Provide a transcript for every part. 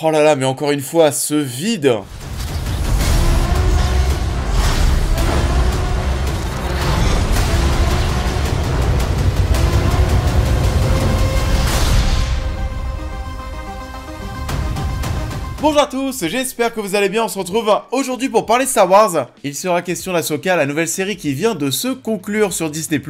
Oh là là, mais encore une fois, ce vide! Bonjour à tous, j'espère que vous allez bien, on se retrouve aujourd'hui pour parler de Star Wars. Il sera question d'Ahsoka, la nouvelle série qui vient de se conclure sur Disney+.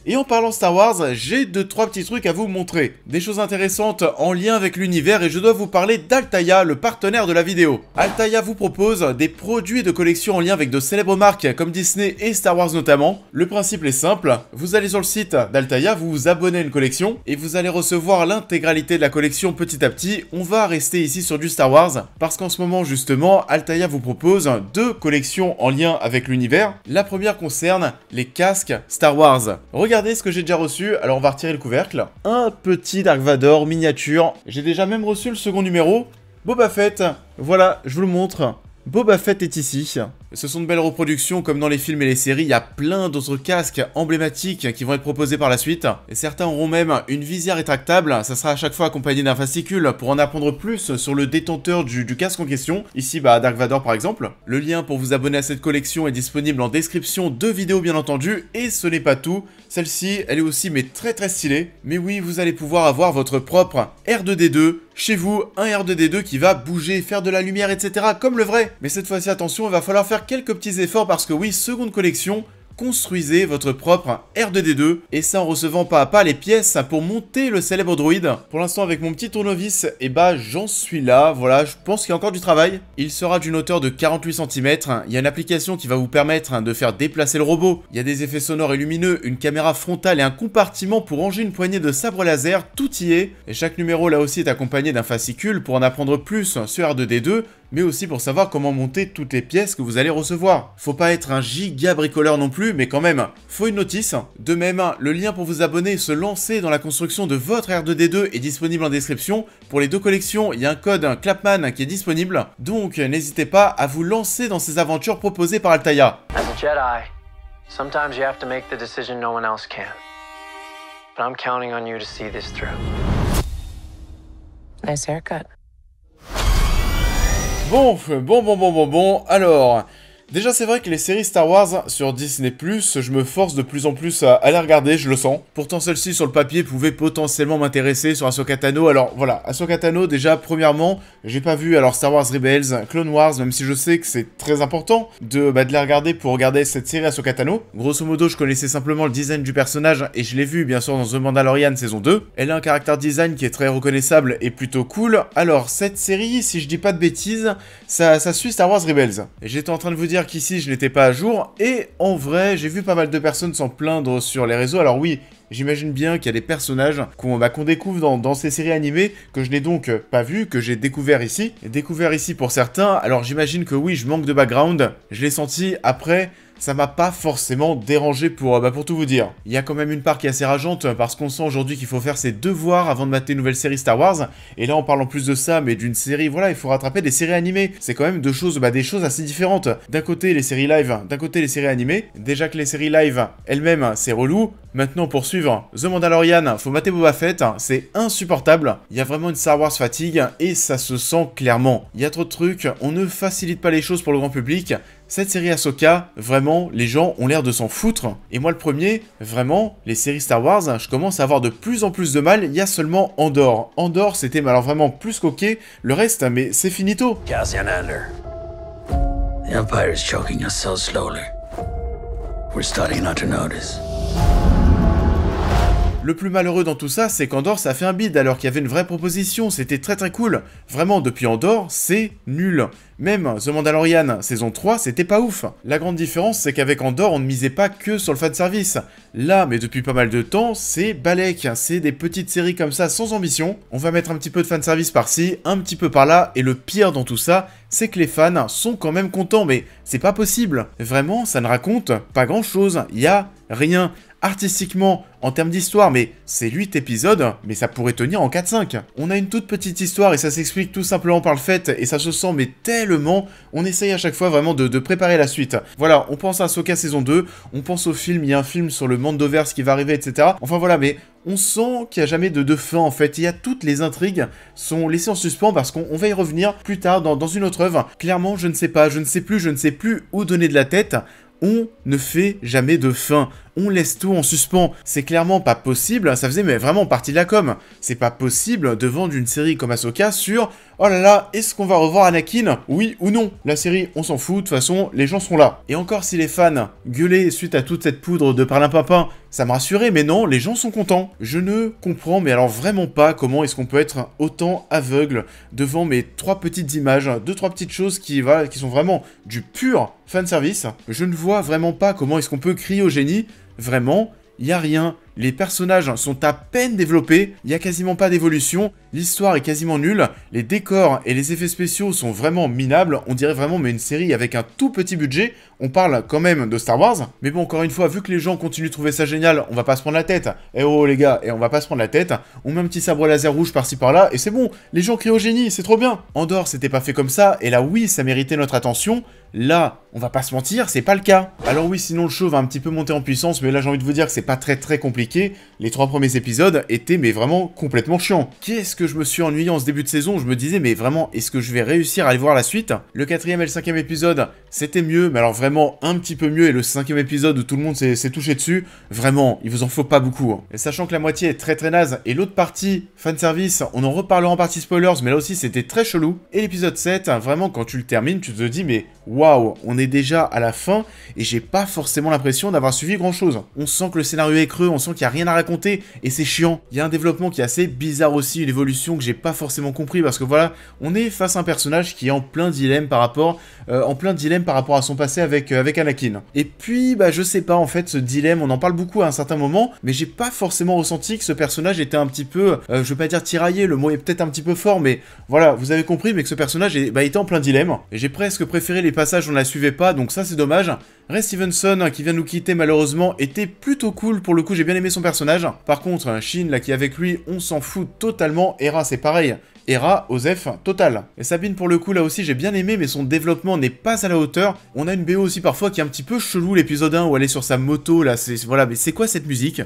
Et en parlant Star Wars, j'ai 2-3 petits trucs à vous montrer. Des choses intéressantes en lien avec l'univers et je dois vous parler d'Altaïa, le partenaire de la vidéo. Altaïa vous propose des produits de collection en lien avec de célèbres marques comme Disney et Star Wars notamment. Le principe est simple, vous allez sur le site d'Altaïa, vous vous abonnez à une collection et vous allez recevoir l'intégralité de la collection petit à petit. On va rester ici sur du Star Wars parce qu'en ce moment justement, Altaïa vous propose 2 collections en lien avec l'univers. La première concerne les casques Star Wars. Regardez ce que j'ai déjà reçu, alors on va retirer le couvercle. Un petit Dark Vador miniature. J'ai déjà même reçu le second numéro. Boba Fett, voilà, je vous le montre. Boba Fett est ici. Ce sont de belles reproductions comme dans les films et les séries, il y a plein d'autres casques emblématiques qui vont être proposés par la suite. Et certains auront même une visière rétractable, ça sera à chaque fois accompagné d'un fascicule pour en apprendre plus sur le détenteur du casque en question. Ici, Dark Vador par exemple. Le lien pour vous abonner à cette collection est disponible en description de vidéo bien entendu. Et ce n'est pas tout, celle-ci, elle est aussi mais très stylée. Mais oui, vous allez pouvoir avoir votre propre R2D2 chez vous, un R2D2 qui va bouger, faire de la lumière, etc. comme le vrai. Mais cette fois-ci, attention, il va falloir faire quelques petits efforts parce que oui, seconde collection, construisez votre propre R2D2 et ça en recevant pas à pas les pièces pour monter le célèbre droïde. Pour l'instant avec mon petit tournevis, j'en suis là, voilà, je pense qu'il y a encore du travail. Il sera d'une hauteur de 48 cm, il y a une application qui va vous permettre de faire déplacer le robot, il y a des effets sonores et lumineux, une caméra frontale et un compartiment pour ranger une poignée de sabre laser, tout y est. Et chaque numéro là aussi est accompagné d'un fascicule pour en apprendre plus sur R2D2, mais aussi pour savoir comment monter toutes les pièces que vous allez recevoir. Faut pas être un giga bricoleur non plus, mais quand même, faut une notice. De même, le lien pour vous abonner et se lancer dans la construction de votre R2D2 est disponible en description. Pour les 2 collections, il y a un code Clapman qui est disponible, donc n'hésitez pas à vous lancer dans ces aventures proposées par Altaïa. As a Jedi, sometimes you have to make the decision no one else can. But I'm counting on you to see this through. Nice haircut. Bon, alors... Déjà, c'est vrai que les séries Star Wars sur Disney+, je me force de plus en plus à les regarder, je le sens. Pourtant, celle-ci, sur le papier, pouvait potentiellement m'intéresser sur Ahsoka Tano. Alors, voilà, Ahsoka Tano, déjà, premièrement, j'ai pas vu, alors, Star Wars Rebels, Clone Wars, même si je sais que c'est très important de les regarder pour regarder cette série Ahsoka Tano. Grosso modo, je connaissais simplement le design du personnage, et je l'ai vu, bien sûr, dans The Mandalorian saison 2. Elle a un caractère design qui est très reconnaissable et plutôt cool. Alors, cette série, si je dis pas de bêtises, ça suit Star Wars Rebels. Et j'étais en train de vous dire qu'ici je n'étais pas à jour, et en vrai j'ai vu pas mal de personnes s'en plaindre sur les réseaux. Alors oui, j'imagine bien qu'il y a des personnages qu'on découvre dans ces séries animées, que je n'ai donc pas vu, que j'ai découvert ici. Découvert ici pour certains, alors j'imagine que oui, je manque de background, je l'ai senti après. Ça m'a pas forcément dérangé pour tout vous dire. Il y a quand même une part qui est assez rageante parce qu'on sent aujourd'hui qu'il faut faire ses devoirs avant de mater une nouvelle série Star Wars. Et là on parle en plus de ça, mais d'une série, voilà, il faut rattraper des séries animées. C'est quand même des choses assez différentes. D'un côté les séries live, d'un côté les séries animées. Déjà que les séries live elles-mêmes c'est relou. Maintenant pour suivre The Mandalorian, faut mater Boba Fett, c'est insupportable. Il y a vraiment une Star Wars fatigue et ça se sent clairement. Il y a trop de trucs, on ne facilite pas les choses pour le grand public. Cette série Ahsoka, vraiment, les gens ont l'air de s'en foutre. Et moi le premier, vraiment, les séries Star Wars, je commence à avoir de plus en plus de mal, il y a seulement Andor. Andor, c'était alors vraiment plus qu'ok, le reste, mais c'est finito. Cassian Andor. The Empire is choking us so slowly. We're starting not to notice. Le plus malheureux dans tout ça, c'est qu'Andor ça fait un bide alors qu'il y avait une vraie proposition, c'était très cool. Vraiment, depuis Andor, c'est nul. Même The Mandalorian saison 3, c'était pas ouf. La grande différence, c'est qu'avec Andor, on ne misait pas que sur le fanservice. Là, mais depuis pas mal de temps, c'est balèque. C'est des petites séries comme ça, sans ambition. On va mettre un petit peu de fanservice par-ci, un petit peu par-là, et le pire dans tout ça, c'est que les fans sont quand même contents, mais c'est pas possible. Vraiment, ça ne raconte pas grand-chose. Il y a rien. artistiquement, en termes d'histoire, mais c'est 8 épisodes, mais ça pourrait tenir en 4-5. On a une toute petite histoire et ça s'explique tout simplement par le fait, et ça se sent mais tellement, on essaye à chaque fois vraiment de préparer la suite. Voilà, on pense à Ahsoka saison 2, on pense au film, il y a un film sur le Mandoverse qui va arriver, etc. Enfin voilà, mais on sent qu'il n'y a jamais de fin en fait, il y a toutes les intrigues sont laissées en suspens parce qu'on va y revenir plus tard dans une autre œuvre. Clairement, je ne sais pas, je ne sais plus où donner de la tête. On ne fait jamais de fin. On laisse tout en suspens. C'est clairement pas possible, ça faisait mais vraiment partie de la com. C'est pas possible de vendre une série comme Ahsoka sur « Oh là là, est-ce qu'on va revoir Anakin? Oui ou non ?» La série, on s'en fout, de toute façon, les gens sont là. Et encore si les fans gueulaient suite à toute cette poudre de parlimpinpin, ça me rassurait, mais non, les gens sont contents. Je ne comprends mais alors vraiment pas comment est-ce qu'on peut être autant aveugle devant mes 3 petites images, 2-3 petites choses qui sont vraiment du pur fanservice. Je ne vois vraiment pas comment est-ce qu'on peut crier au génie. Vraiment, il n'y a rien. Les personnages sont à peine développés, il n'y a quasiment pas d'évolution, l'histoire est quasiment nulle, les décors et les effets spéciaux sont vraiment minables, on dirait vraiment mais une série avec un tout petit budget, on parle quand même de Star Wars, mais bon encore une fois, vu que les gens continuent de trouver ça génial, on va pas se prendre la tête, eh oh les gars, et on va pas se prendre la tête, on met un petit sabre laser rouge par-ci par-là, et c'est bon, les gens crient au génie, c'est trop bien. Andor c'était pas fait comme ça, et là oui, ça méritait notre attention, là, on va pas se mentir, c'est pas le cas. Alors oui, sinon le show va un petit peu monter en puissance, mais là j'ai envie de vous dire que c'est pas très compliqué. Les 3 premiers épisodes étaient mais vraiment complètement chiants. Qu'est-ce que je me suis ennuyé en ce début de saison, je me disais mais vraiment, est-ce que je vais réussir à aller voir la suite? Le 4e et le 5e épisode, c'était mieux, mais alors vraiment un petit peu mieux, et le 5e épisode où tout le monde s'est touché dessus, vraiment, il vous en faut pas beaucoup. Hein. Et sachant que la moitié est très naze, et l'autre partie, fanservice, on en reparlera en partie spoilers, mais là aussi c'était très chelou. Et l'épisode 7, vraiment quand tu le termines, tu te dis mais waouh, on est déjà à la fin, et j'ai pas forcément l'impression d'avoir suivi grand chose. On sent que le scénario est creux, on sent qu'il y a rien à raconter, et c'est chiant. Il y a un développement qui est assez bizarre aussi, une évolution que j'ai pas forcément compris, parce que voilà, on est face à un personnage qui est en plein dilemme par rapport à son passé avec Anakin. Et puis, bah je sais pas, en fait, ce dilemme, on en parle beaucoup à un certain moment, mais j'ai pas forcément ressenti que ce personnage était un petit peu, je veux pas dire tiraillé, le mot est peut-être un petit peu fort, mais voilà, vous avez compris, mais que ce personnage était en plein dilemme, et j'ai presque préféré les passages où on la suivait pas, donc ça c'est dommage. Ray Stevenson, qui vient nous quitter malheureusement, était plutôt cool, pour le coup j'ai bien aimé son personnage. Par contre, Shin, là qui est avec lui, on s'en fout totalement. Hera c'est pareil. Hera, Osef, total. Et Sabine pour le coup là aussi j'ai bien aimé, mais son développement n'est pas à la hauteur. On a une BO aussi parfois qui est un petit peu chelou, l'épisode 1 où elle est sur sa moto là, voilà, mais c'est quoi cette musique?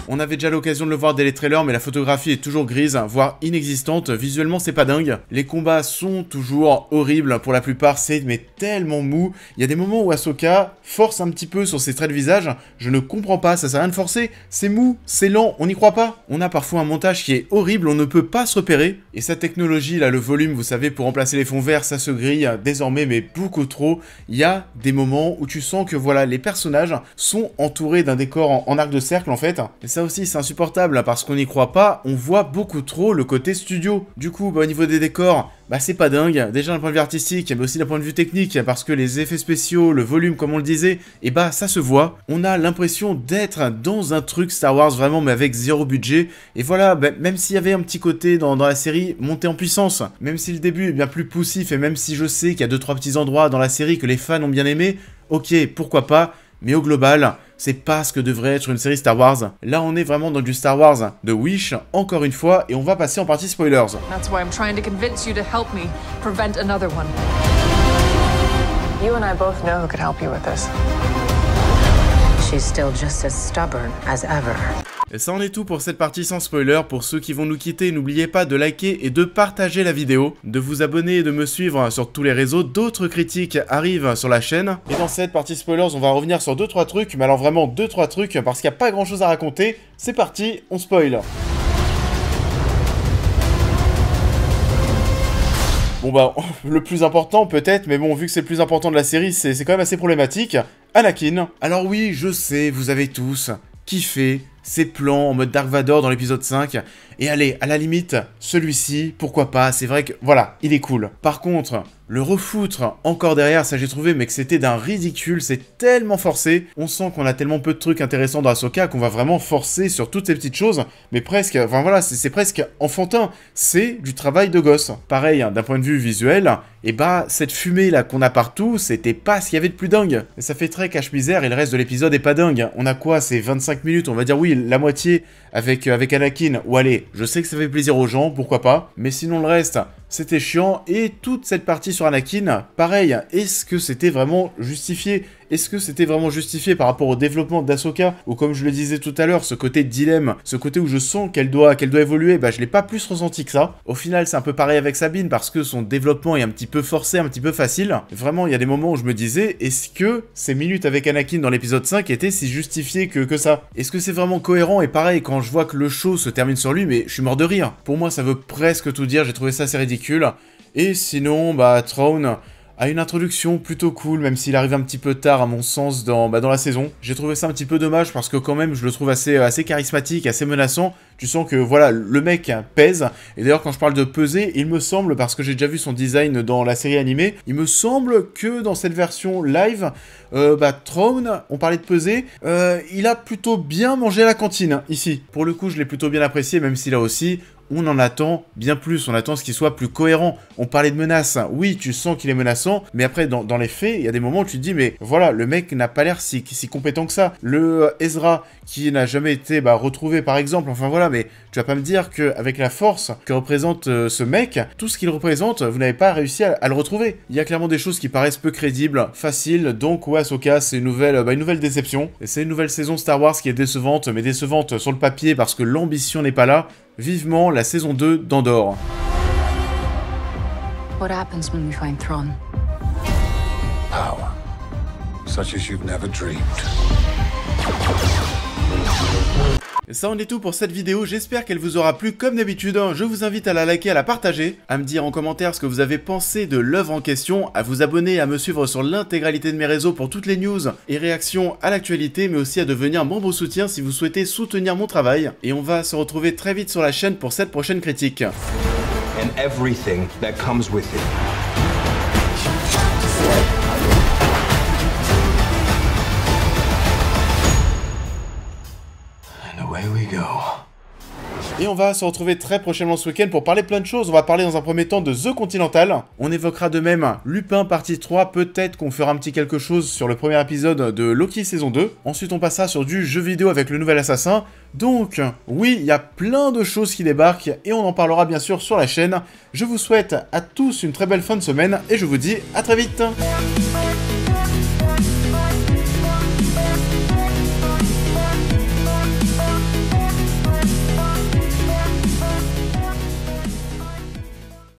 On avait déjà l'occasion de le voir dès les trailers, mais la photographie est toujours grise, voire inexistante. Visuellement, c'est pas dingue. Les combats sont toujours horribles. Pour la plupart, c'est mais tellement mou. Il y a des moments où Ahsoka force un petit peu sur ses traits de visage. Je ne comprends pas, ça sert à rien de forcer. C'est mou, c'est lent, on n'y croit pas. On a parfois un montage qui est horrible, on ne peut pas se repérer. Et sa technologie, là, le volume, vous savez, pour remplacer les fonds verts, ça se grille désormais, mais beaucoup trop. Il y a des moments où tu sens que, voilà, les personnages sont entourés d'un décor en arc de cercle, en fait. Et ça aussi, c'est insupportable, parce qu'on n'y croit pas, on voit beaucoup trop le côté studio. Du coup, au niveau des décors, c'est pas dingue. Déjà d'un point de vue artistique, mais aussi d'un point de vue technique, parce que les effets spéciaux, le volume, comme on le disait, ça se voit. On a l'impression d'être dans un truc Star Wars, vraiment, mais avec zéro budget. Et voilà, même s'il y avait un petit côté dans la série monté en puissance, même si le début est bien plus poussif, et même si je sais qu'il y a 2-3 petits endroits dans la série que les fans ont bien aimé, ok, pourquoi pas. Mais au global, c'est pas ce que devrait être une série Star Wars. Là, on est vraiment dans du Star Wars de Wish, encore une fois, et on va passer en partie spoilers. That's why I'm trying to convince you to help me prevent another one. You and I both know who could help you with this. She's still just as stubborn as ever. Et ça en est tout pour cette partie sans spoiler. Pour ceux qui vont nous quitter, n'oubliez pas de liker et de partager la vidéo, de vous abonner et de me suivre sur tous les réseaux. D'autres critiques arrivent sur la chaîne. Et dans cette partie spoilers, on va revenir sur 2-3 trucs, mais alors vraiment 2-3 trucs, parce qu'il n'y a pas grand chose à raconter. C'est parti, on spoil. Bon le plus important peut-être, mais bon, vu que c'est le plus important de la série, c'est quand même assez problématique. Anakin. Alors oui, je sais, vous avez tous kiffé ses plans en mode Dark Vador dans l'épisode 5. Et allez, à la limite, celui-ci, pourquoi pas, c'est vrai que, voilà, il est cool. Par contre, Le refoutre encore derrière, ça j'ai trouvé, mais que c'était d'un ridicule, c'est tellement forcé. On sent qu'on a tellement peu de trucs intéressants dans Ahsoka qu'on va vraiment forcer sur toutes ces petites choses, mais presque, enfin voilà, c'est presque enfantin. C'est du travail de gosse. Pareil, hein, d'un point de vue visuel, et bah cette fumée là qu'on a partout, c'était pas ce qu'il y avait de plus dingue. Et ça fait très cache-misère et le reste de l'épisode est pas dingue. On a quoi, c'est 25 minutes, on va dire oui, la moitié avec Anakin, ou allez, je sais que ça fait plaisir aux gens, pourquoi pas, mais sinon le reste, c'était chiant, et toute cette partie sur Anakin, pareil, est-ce que c'était vraiment justifié? Est-ce que c'était vraiment justifié par rapport au développement d'Ahsoka, ou comme je le disais tout à l'heure, ce côté dilemme, ce côté où je sens qu'elle doit évoluer, bah je l'ai pas plus ressenti que ça. Au final, c'est un peu pareil avec Sabine, parce que son développement est un petit peu forcé, un petit peu facile. Vraiment, il y a des moments où je me disais, est-ce que ces minutes avec Anakin dans l'épisode 5 étaient si justifiées que ça? Est-ce que c'est vraiment cohérent? Et pareil, quand je vois que le show se termine sur lui, mais je suis mort de rire. Pour moi, ça veut presque tout dire, j'ai trouvé ça assez ridicule. Et sinon, bah, Thrawn a une introduction plutôt cool, même s'il arrive un petit peu tard à mon sens dans la saison. J'ai trouvé ça un petit peu dommage parce que quand même je le trouve assez charismatique, assez menaçant. Tu sens que voilà, le mec pèse. Et d'ailleurs quand je parle de peser, il me semble, parce que j'ai déjà vu son design dans la série animée, il me semble que dans cette version live, Thrawn, on parlait de peser, il a plutôt bien mangé à la cantine, ici. Pour le coup je l'ai plutôt bien apprécié, même si là aussi, on en attend bien plus, on attend ce qu'il soit plus cohérent. On parlait de menace, oui, tu sens qu'il est menaçant, mais après, dans les faits, il y a des moments où tu te dis, mais voilà, le mec n'a pas l'air si compétent que ça. Le Ezra, qui n'a jamais été retrouvé, par exemple, enfin voilà, mais tu vas pas me dire qu'avec la force que représente ce mec, tout ce qu'il représente, vous n'avez pas réussi à le retrouver. Il y a clairement des choses qui paraissent peu crédibles, faciles, donc ouais, Ahsoka, c'est une nouvelle déception. Et c'est une nouvelle saison Star Wars qui est décevante, mais décevante sur le papier parce que l'ambition n'est pas là. Vivement la saison 2 d'Andor. What happens when we find Thrawn? Power, such as you've never dreamed. Et ça en est tout pour cette vidéo, j'espère qu'elle vous aura plu comme d'habitude. Je vous invite à la liker, à la partager, à me dire en commentaire ce que vous avez pensé de l'œuvre en question, à vous abonner, à me suivre sur l'intégralité de mes réseaux pour toutes les news et réactions à l'actualité, mais aussi à devenir membre soutien si vous souhaitez soutenir mon travail. Et on va se retrouver très vite sur la chaîne pour cette prochaine critique. And everything that comes with it. Et on va se retrouver très prochainement ce week-end pour parler plein de choses. On va parler dans un premier temps de The Continental. On évoquera de même Lupin partie 3. Peut-être qu'on fera un petit quelque chose sur le premier épisode de Loki saison 2. Ensuite on passera sur du jeu vidéo avec le nouvel assassin. Donc oui, il y a plein de choses qui débarquent et on en parlera bien sûr sur la chaîne. Je vous souhaite à tous une très belle fin de semaine et je vous dis à très vite.